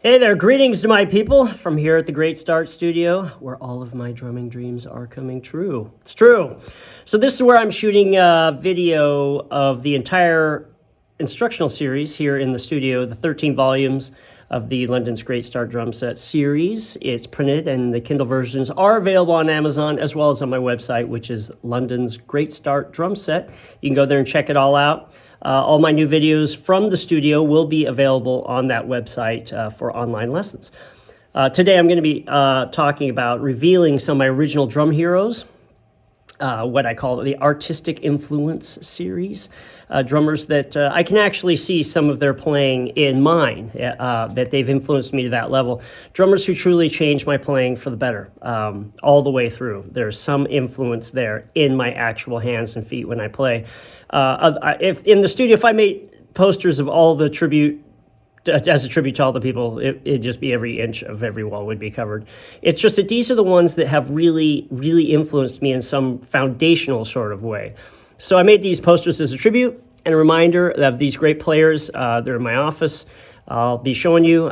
Hey there, greetings to my people from here at the Great Start Studio, where all of my drumming dreams are coming true. It's true. So this is where I'm shooting a video of the entire instructional series here in the studio, the 13 volumes of the London's Great Start Drum Set series. It's printed and the Kindle versions are available on Amazon as well as on my website, which is London's Great Start Drum Set. You can go there and check it all out. All my new videos from the studio will be available on that website for online lessons. Today I'm going to be talking about revealing some of my original drum heroes, what I call the Artistic Influence series. Drummers that I can actually see some of their playing in mine, that they've influenced me to that level. Drummers who truly changed my playing for the better, all the way through. There's some influence there in my actual hands and feet when I play. If in the studio, if I made posters of all the tribute, as a tribute to all the people, it'd just be every inch of every wall would be covered. It's just that these are the ones that have really, really influenced me in some foundational sort of way. So I made these posters as a tribute and a reminder of these great players. They're in my office. I'll be showing you.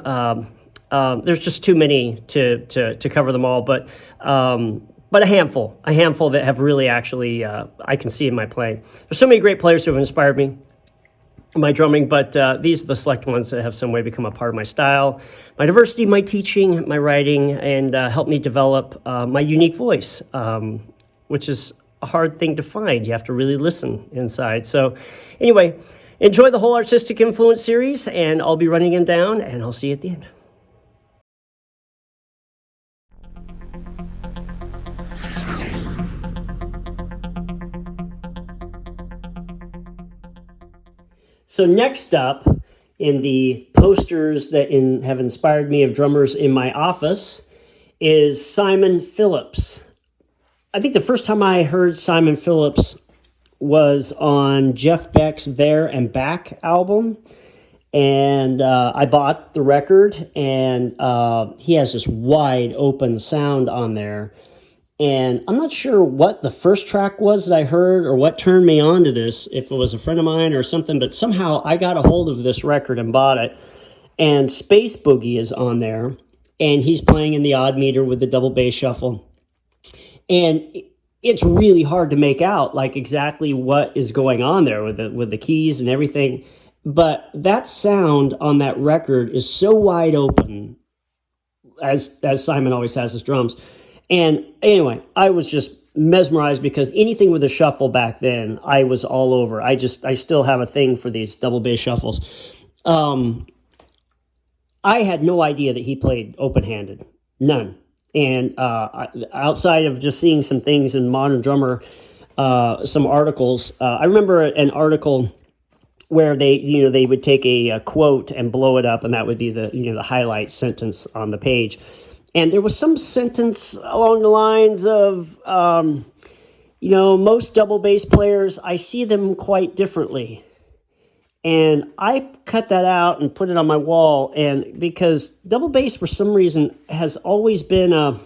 There's just too many to cover them all, but a handful that have really actually, I can see in my playing. There's so many great players who have inspired me in my drumming, but these are the select ones that have some way become a part of my style, my diversity, my teaching, my writing, and helped me develop my unique voice, which is a hard thing to find. You have to really listen inside. So anyway, enjoy the whole Artistic Influence series, and I'll be running them down, and I'll see you at the end. So next up in the posters that have inspired me of drummers in my office is Simon Phillips. I think the first time I heard Simon Phillips was on Jeff Beck's There and Back album. And I bought the record, and he has this wide open sound on there. And I'm not sure what the first track was that I heard or what turned me on to this, if it was a friend of mine or something, but somehow I got a hold of this record and bought it. And Space Boogie is on there, and he's playing in the odd meter with the double bass shuffle. And it's really hard to make out like exactly what is going on there with the keys and everything. But that sound on that record is so wide open, as Simon always has his drums. And anyway, I was just mesmerized because anything with a shuffle back then, I was all over. I still have a thing for these double bass shuffles. I had no idea that he played open-handed, none. And outside of just seeing some things in Modern Drummer, some articles, I remember an article where they would take a quote and blow it up, and that would be the highlight sentence on the page. And there was some sentence along the lines of, most double bass players, I see them quite differently. And I cut that out and put it on my wall, and because double bass for some reason has always been I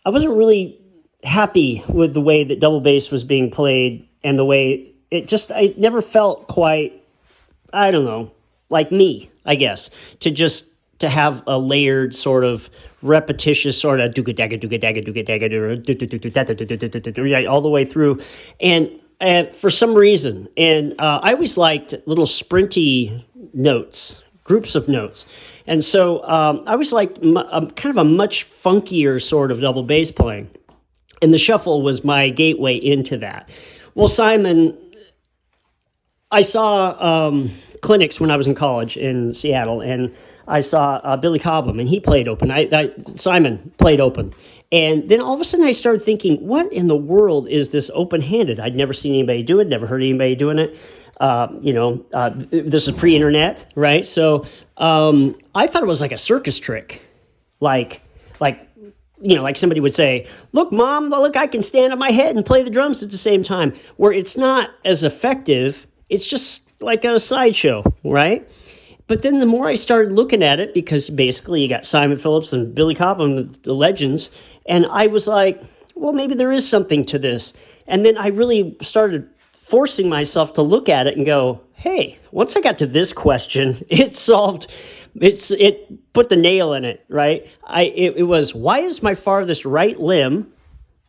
wasn't really happy with the way that double bass was being played, and the way I never felt quite, I don't know, like me, I guess, to have a layered sort of repetitious sort of all the way through. And for some reason, and I always liked little sprinty notes, groups of notes. And so I always liked kind of a much funkier sort of double bass playing. And the shuffle was my gateway into that. Well, Simon, I saw clinics when I was in college in Seattle, and I saw Billy Cobham, and he played open. Simon played open. And then all of a sudden I started thinking, what in the world is this open-handed? I'd never seen anybody do it, never heard anybody doing it. This is pre-internet, right? So I thought it was like a circus trick. Like somebody would say, look, Mom, look, I can stand on my head and play the drums at the same time, where it's not as effective. It's just like a sideshow, right? But then the more I started looking at it, because basically you got Simon Phillips and Billy Cobham, the legends, and I was like, well, maybe there is something to this. And then I really started forcing myself to look at it and go, hey, once I got to this question, it solved It put the nail in it, right? It was, why is my farthest right limb,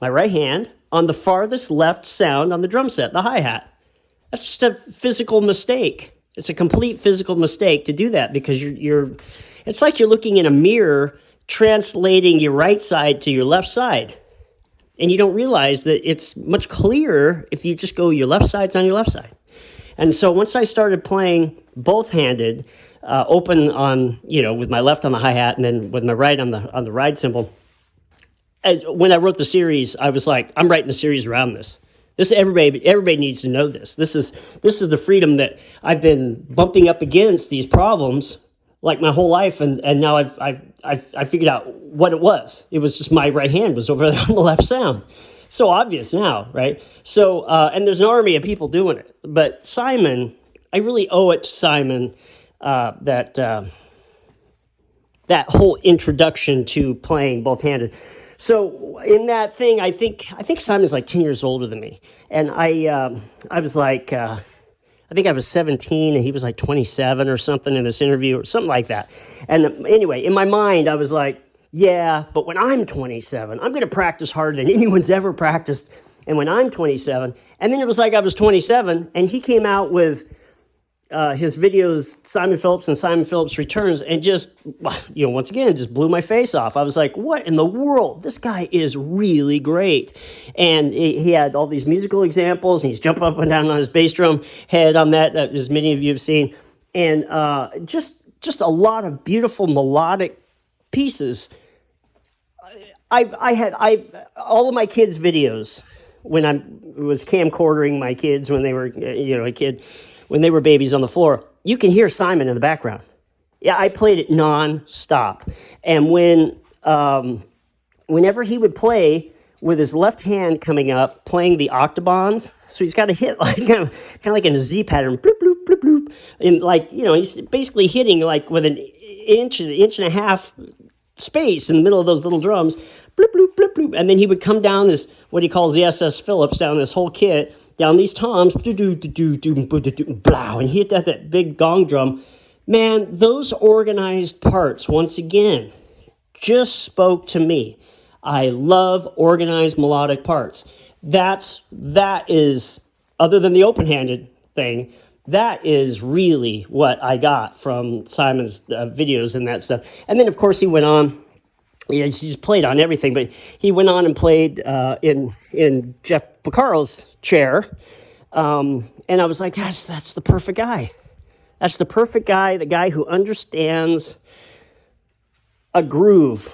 my right hand, on the farthest left sound on the drum set, the hi-hat? That's just a physical mistake. It's a complete physical mistake to do that, because it's like you're looking in a mirror translating your right side to your left side. And you don't realize that it's much clearer if you just go your left side's on your left side. And so once I started playing both-handed, open on, with my left on the hi-hat and then with my right on the ride cymbal, when I wrote the series, I was like, I'm writing the series around this. Everybody needs to know this. This is the freedom that I've been bumping up against these problems like my whole life, and now I figured out what it was. It was just my right hand was over there on the left sound. So obvious now, right? So and there's an army of people doing it, but Simon, I really owe it to Simon that whole introduction to playing both-handed. So in that thing, I think Simon's like 10 years older than me, and I was like. I think I was 17 and he was like 27 or something in this interview or something like that. And anyway, in my mind, I was like, yeah, but when I'm 27, I'm going to practice harder than anyone's ever practiced. And when I'm 27, and then it was like I was 27 and he came out with his videos, Simon Phillips and Simon Phillips Returns, and just, once again, just blew my face off. I was like, what in the world? This guy is really great. And he had all these musical examples, and he's jumping up and down on his bass drum head on that, as many of you have seen. And just a lot of beautiful melodic pieces. I had all of my kids' videos when I was camcordering my kids when they were, a kid, when they were babies on the floor, you can hear Simon in the background. Yeah, I played it non-stop. And whenever he would play with his left hand coming up, playing the octobans, so he's got to hit like kind of like in a Z pattern, bloop, bloop, bloop, bloop. And he's basically hitting like with an inch and a half space in the middle of those little drums, bloop, bloop, bloop, bloop. And then he would come down this, what he calls the SS Phillips, down this whole kit, down these toms, and he hit that big gong drum. Man, those organized parts, once again, just spoke to me. I love organized melodic parts. That is, other than the open-handed thing, that is really what I got from Simon's videos and that stuff. And then, of course, he went on. He just played on everything, but he went on and played in Jeff Piccaro's chair, and I was like, that's the perfect guy. That's the perfect guy, the guy who understands a groove,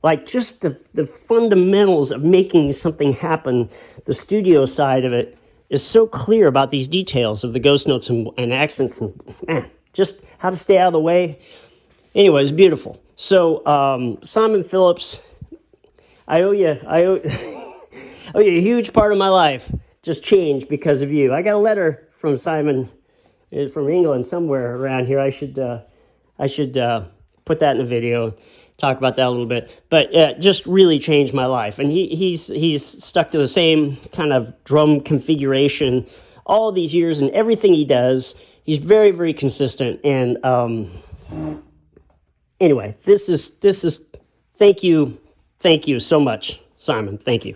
like just the fundamentals of making something happen. The studio side of it is so clear about these details of the ghost notes and accents, and man, just how to stay out of the way. Anyway, it's beautiful. So, Simon Phillips, I owe you a huge part of my life just changed because of you. I got a letter from Simon from England somewhere around here. I should put that in the video, talk about that a little bit. But just really changed my life. And he's stuck to the same kind of drum configuration all these years, and everything he does, he's very, very consistent. And anyway, this is thank you so much, Simon. Thank you.